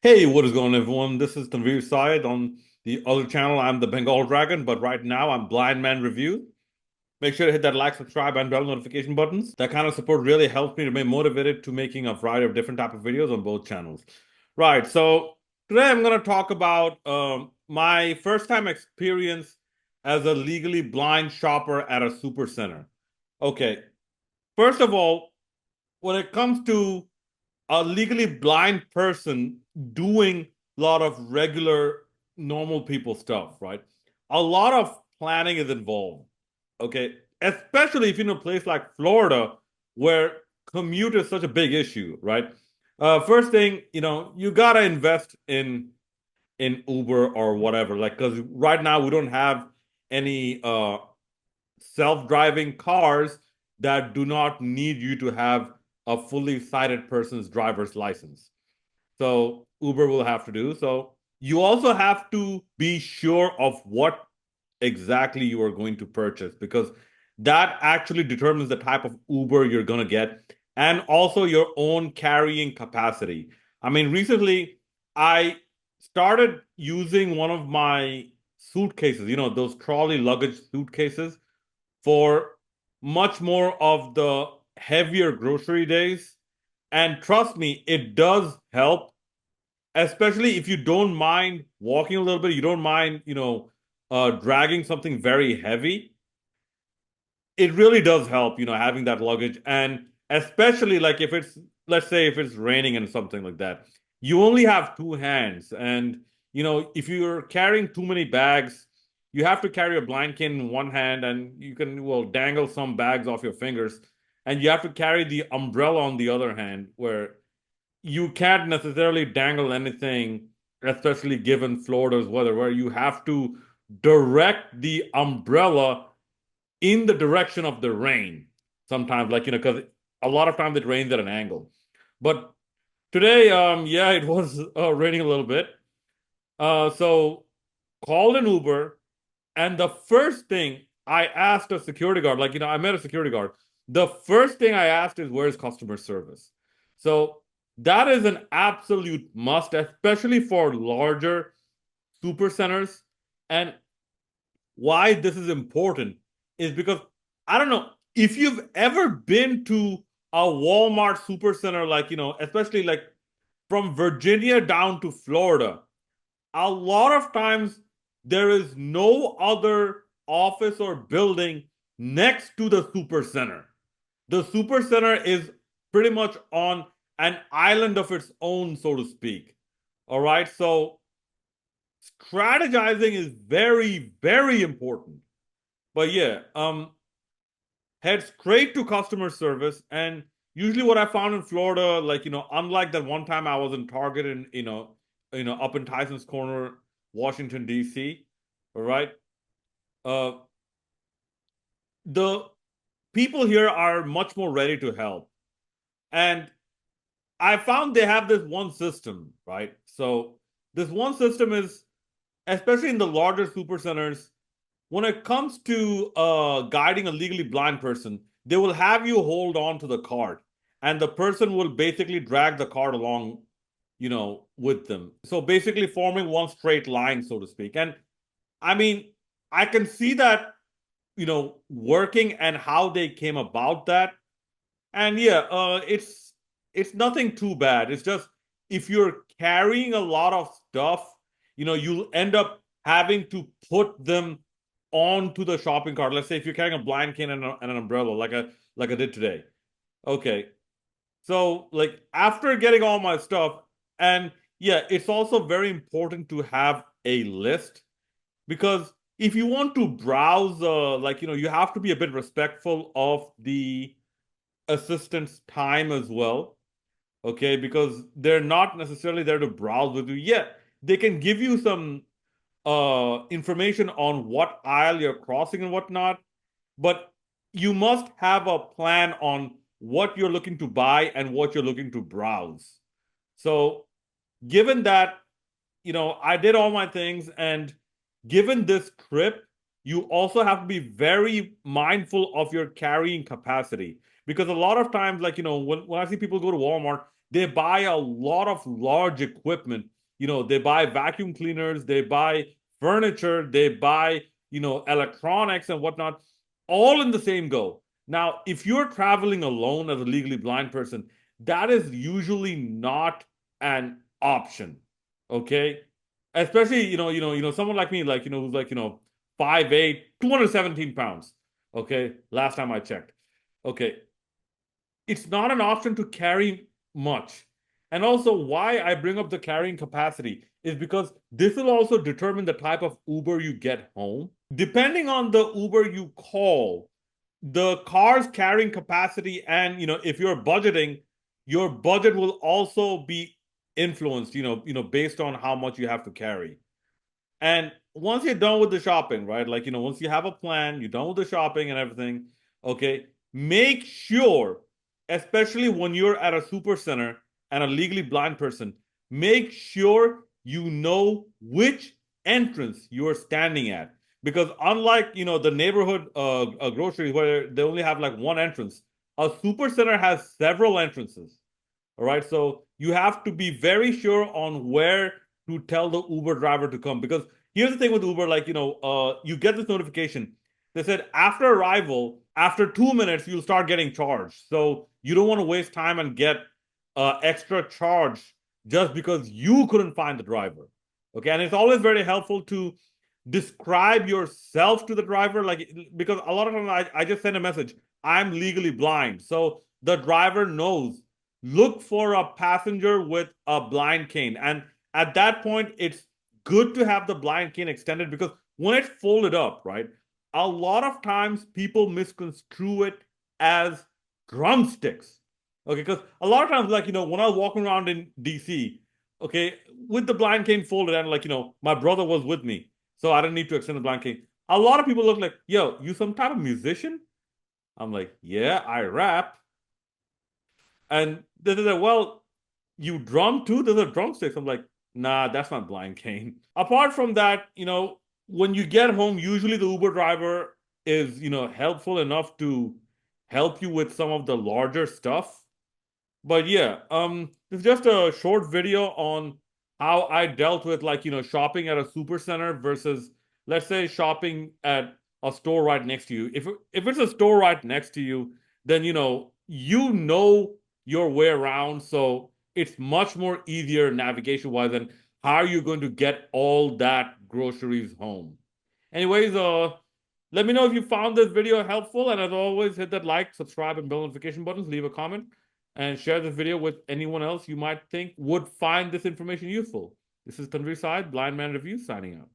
Hey, what is going on, everyone? This is Tanveer Syed. On the other channel, I'm the Bengal Dragon, but right now I'm Blind Man Review. Make sure to hit that like, subscribe, and bell notification buttons. That kind of support really helps me to remain motivated to making a variety of different type of videos on both channels. Right, so today I'm going to talk about my first time experience as a legally blind shopper at a supercenter. Okay, first of all, when it comes to a legally blind person doing a lot of regular normal people stuff, right? A lot of planning is involved. Okay. Especially if you're in a place like Florida where commute is such a big issue, right? First thing, you gotta invest in Uber or whatever. Like, because right now we don't have any self-driving cars that do not need you to have a fully sighted person's driver's license. So Uber will have to do. So you also have to be sure of what exactly you are going to purchase because that actually determines the type of Uber you're going to get and also your own carrying capacity. I mean, recently I started using one of my suitcases, those trolley luggage suitcases for much more of the heavier grocery days. And trust me, it does help, especially if you don't mind walking a little bit, you don't mind, dragging something very heavy. It really does help, having that luggage. And especially like if it's, let's say if it's raining and something like that, you only have two hands. And, if you're carrying too many bags, you have to carry a blanket in one hand and you can, well, dangle some bags off your fingers. And you have to carry the umbrella on the other hand, where you can't necessarily dangle anything, especially given Florida's weather, where you have to direct the umbrella in the direction of the rain. Sometimes, like, because a lot of times it rains at an angle. But today, yeah, it was raining a little bit. So called an Uber, and the first thing I asked a security guard, like, I met a security guard. The first thing I asked is, where's customer service? So that is an absolute must, especially for larger super centers. And why this is important is because I don't know if you've ever been to a Walmart supercenter, like, especially like from Virginia down to Florida, a lot of times there is no other office or building next to the supercenter. The supercenter is pretty much on an island of its own, so to speak. All right. So strategizing is very, very important. But yeah, head straight to customer service. And usually what I found in Florida, like, unlike that one time I was in Target and, up in Tyson's Corner, Washington, D.C., all right, uh, the people here are much more ready to help. And I found they have this one system, right? So this one system is, especially in the larger super centers, when it comes to guiding a legally blind person, they will have you hold on to the cart, and the person will basically drag the cart along, with them. So basically forming one straight line, so to speak. And I mean, I can see that, working and how they came about that. And yeah, it's nothing too bad. It's just if you're carrying a lot of stuff, you'll end up having to put them onto the shopping cart. Let's say if you're carrying a blind cane and an umbrella, like I did today. Okay, so like after getting all my stuff, and yeah, it's also very important to have a list because if you want to browse, like you have to be a bit respectful of the assistant's time as well. Okay, because they're not necessarily there to browse with you. Yeah, they can give you some information on what aisle you're crossing and whatnot, but you must have a plan on what you're looking to buy and what you're looking to browse. So, given that, I did all my things, and given this trip, you also have to be very mindful of your carrying capacity because a lot of times, like, when I see people go to Walmart, they buy a lot of large equipment. They buy vacuum cleaners, they buy furniture, they buy, electronics and whatnot, all in the same go. Now, if you're traveling alone as a legally blind person, that is usually not an option. Okay. Especially, someone like me, like, who's like, 5'8", 217 pounds. Okay. Last time I checked. Okay. It's not an option to carry much. And also, why I bring up the carrying capacity is because this will also determine the type of Uber you get home. Depending on the Uber you call, the car's carrying capacity, and if you're budgeting, your budget will also be influenced, based on how much you have to carry. And once you're done with the shopping, right? Like, once you have a plan, you're done with the shopping and everything, okay, make sure, especially when you're at a super center and a legally blind person, make sure you know which entrance you're standing at. Because unlike, the neighborhood grocery where they only have like one entrance, a super center has several entrances. All right. So you have to be very sure on where to tell the Uber driver to come. Because here's the thing with Uber, like, you get this notification. They said after arrival, after 2 minutes, you'll start getting charged. So you don't want to waste time and get extra charge just because you couldn't find the driver. Okay. And it's always very helpful to describe yourself to the driver. Like, because a lot of times I just send a message, I'm legally blind. So the driver knows, look for a passenger with a blind cane. And at that point, it's good to have the blind cane extended, because when it's folded up, right, a lot of times people misconstrue it as drumsticks. Okay, because a lot of times, like, when I was walking around in DC, okay, with the blind cane folded, and like, my brother was with me, so I didn't need to extend the blind cane. A lot of people look like, yo, you some type of musician? I'm like, yeah, I rap. And they said, well, you drum too? There's a drumsticks. I'm like, nah, that's not blind cane. Apart from that, when you get home, usually the Uber driver is, helpful enough to help you with some of the larger stuff. But yeah, it's just a short video on how I dealt with, like, shopping at a super center versus, let's say, shopping at a store right next to you. If it's a store right next to you, then you know your way around, so it's much more easier navigation wise than how are you going to get all that groceries home. Anyways, let me know if you found this video helpful, and as always, hit that like, subscribe, and bell notification buttons, leave a comment, and share this video with anyone else you might think would find this information useful. This is Tanvir Said, Blind Man Review, signing out.